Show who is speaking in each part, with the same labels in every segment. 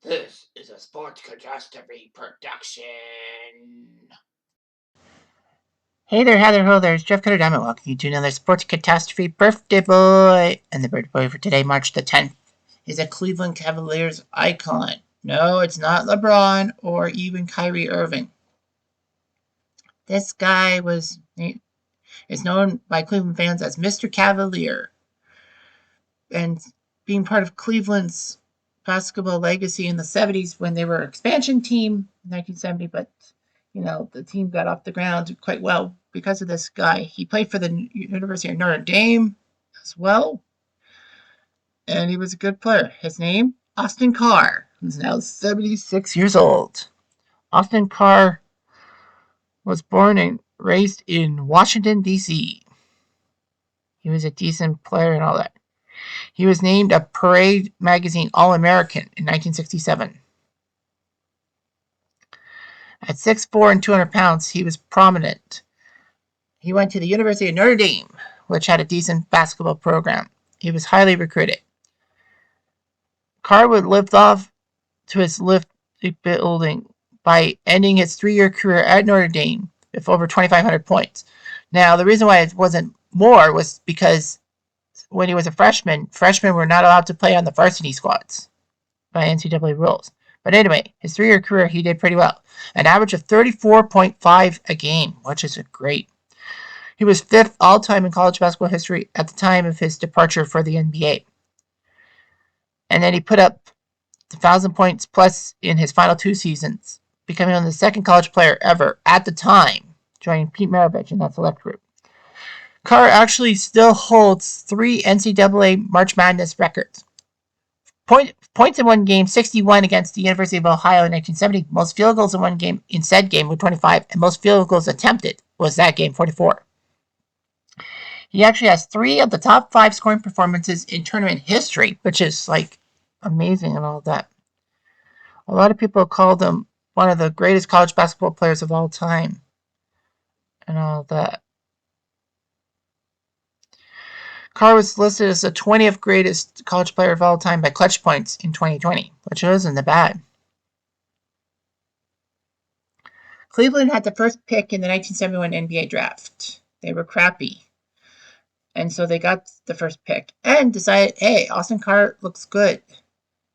Speaker 1: This is a Sports Catastrophe production.
Speaker 2: Hey there, Heather, ho there, it's Jeff Cutter Diamond welcoming you to another Sports Catastrophe birthday boy. And the birthday boy for today, March the 10th, is a Cleveland Cavaliers icon. No, it's not LeBron or even Kyrie Irving. This guy is known by Cleveland fans as Mr. Cavalier. And being part of Cleveland's basketball legacy in the 70s when they were an expansion team in 1970, but the team got off the ground quite well because of this guy. He played for the University of Notre Dame as well, and he was a good player. His name, Austin Carr, who's now 76 years old. Austin Carr was born and raised in Washington, D.C. He was a decent player and all that. He was named a Parade Magazine All-American in 1967. At 6'4" and 200 pounds, he was prominent. He went to the University of Notre Dame, which had a decent basketball program. He was highly recruited. Carr would lift off to his lift building by ending his 3-year career at Notre Dame with over 2,500 points. Now, the reason why it wasn't more was because when he was a freshman, freshmen were not allowed to play on the varsity squads by NCAA rules. But anyway, his 3-year career, he did pretty well. An average of 34.5 a game, which is great. He was 5th all-time in college basketball history at the time of his departure for the NBA. And then he put up 1,000 points plus in his final 2 seasons, becoming the second college player ever at the time, joining Pete Maravich in that select group. Carr actually still holds 3 NCAA March Madness records. Points in one game, 61 against the University of Ohio in 1970. Most field goals in one game in said game were 25, and most field goals attempted was that game, 44. He actually has 3 of the top 5 scoring performances in tournament history, which is amazing and all that. A lot of people called him one of the greatest college basketball players of all time and all that. Carr was listed as the 20th greatest college player of all time by clutch points in 2020, which wasn't that bad. Cleveland had the first pick in the 1971 NBA draft. They were crappy. And so they got the first pick and decided, hey, Austin Carr looks good.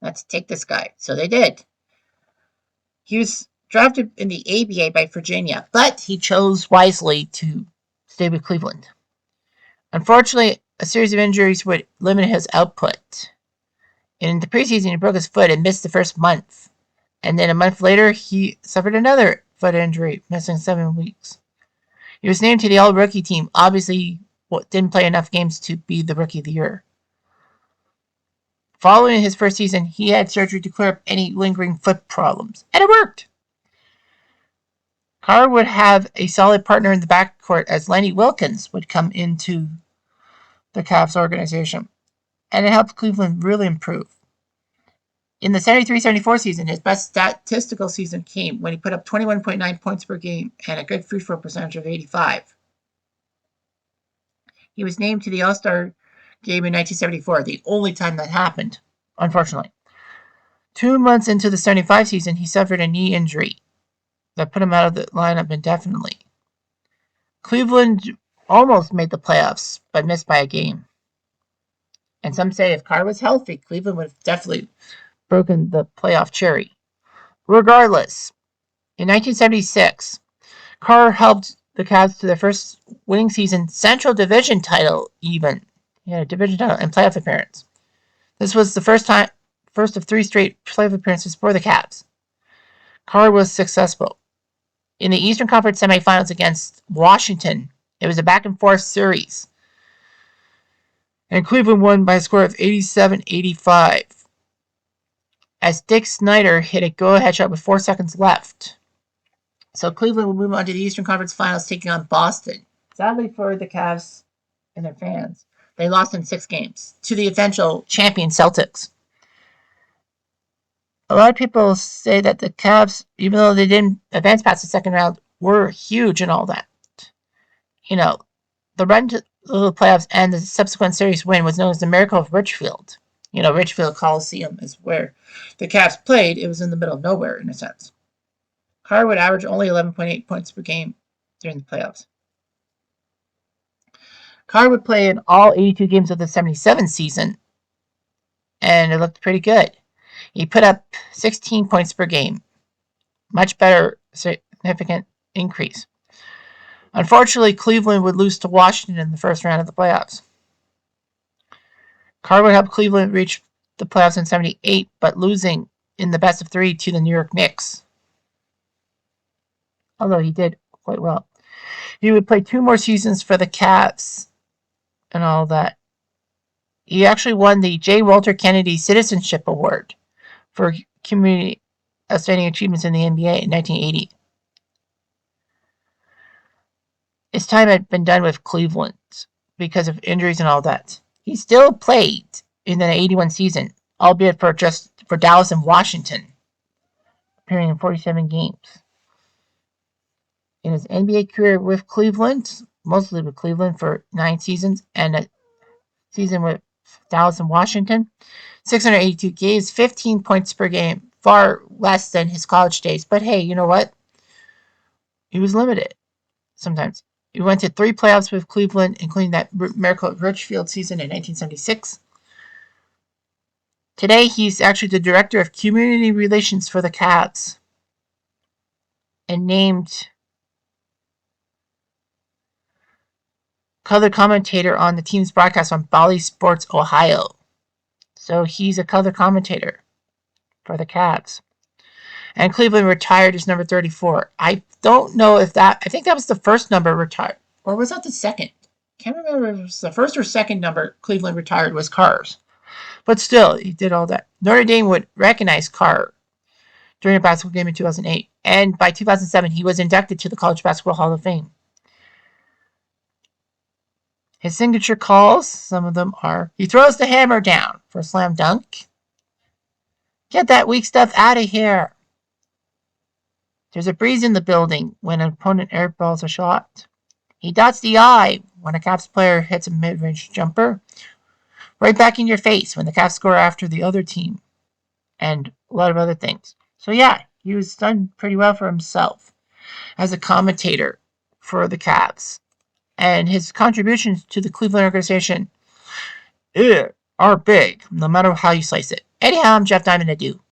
Speaker 2: Let's take this guy. So they did. He was drafted in the ABA by Virginia, but he chose wisely to stay with Cleveland. Unfortunately, a series of injuries would limit his output. In the preseason, he broke his foot and missed the first month. And then a month later, he suffered another foot injury, missing 7 weeks. He was named to the All-Rookie team. Obviously, didn't play enough games to be the Rookie of the Year. Following his first season, he had surgery to clear up any lingering foot problems. And it worked! Carr would have a solid partner in the backcourt as Lenny Wilkins would come into the Cavs organization, and it helped Cleveland really improve. In the 73-74 season, his best statistical season came when he put up 21.9 points per game and a good free throw percentage of 85. He was named to the All-Star game in 1974, the only time that happened, unfortunately. 2 months into the 75 season, he suffered a knee injury that put him out of the lineup indefinitely. Cleveland almost made the playoffs, but missed by a game. And some say if Carr was healthy, Cleveland would have definitely broken the playoff cherry. Regardless, in 1976, Carr helped the Cavs to their first winning season, Central Division title even. He had a division title and playoff appearance. This was the first of 3 straight playoff appearances for the Cavs. Carr was successful. In the Eastern Conference semifinals against Washington, it was a back-and-forth series. And Cleveland won by a score of 87-85. As Dick Snyder hit a go-ahead shot with 4 seconds left. So Cleveland will move on to the Eastern Conference Finals, taking on Boston. Sadly for the Cavs and their fans, they lost in 6 games to the eventual champion Celtics. A lot of people say that the Cavs, even though they didn't advance past the second round, were huge and all that. The run to the playoffs and the subsequent series win was known as the Miracle of Richfield. You know, Richfield Coliseum is where the Cavs played. It was in the middle of nowhere, in a sense. Carr would average only 11.8 points per game during the playoffs. Carr would play in all 82 games of the 77 season, and it looked pretty good. He put up 16 points per game. Much better, significant increase. Unfortunately, Cleveland would lose to Washington in the first round of the playoffs. Carr would help Cleveland reach the playoffs in 78, but losing in the best of 3 to the New York Knicks. Although he did quite well. He would play 2 more seasons for the Cavs and all that. He actually won the J. Walter Kennedy Citizenship Award for community outstanding achievements in the NBA in 1980. His time had been done with Cleveland because of injuries and all that. He still played in the 81 season, albeit for Dallas and Washington, appearing in 47 games. In his NBA career with Cleveland, mostly with Cleveland for 9 seasons, and a season with Dallas and Washington, 682 games, 15 points per game, far less than his college days. But hey, you know what? He was limited sometimes. He went to 3 playoffs with Cleveland, including that miracle at Richfield season in 1976. Today, he's actually the director of community relations for the Cavs and named color commentator on the team's broadcast on Bally Sports Ohio. So he's a color commentator for the Cavs. And Cleveland retired his number 34. I don't know if that... I think that was the first number retired. Or was that the second? Can't remember if it was the first or second number Cleveland retired was Carr's. But still, he did all that. Notre Dame would recognize Carr during a basketball game in 2008. And by 2007, he was inducted to the College Basketball Hall of Fame. His signature calls, some of them are, he throws the hammer down for a slam dunk. Get that weak stuff out of here. There's a breeze in the building when an opponent airballs a shot. He dots the I when a Cavs player hits a mid-range jumper. Right back in your face when the Cavs score after the other team. And a lot of other things. So yeah, he was done pretty well for himself as a commentator for the Cavs. And his contributions to the Cleveland organization are big, no matter how you slice it. Anyhow, I'm Jeff Diamond. Adieu.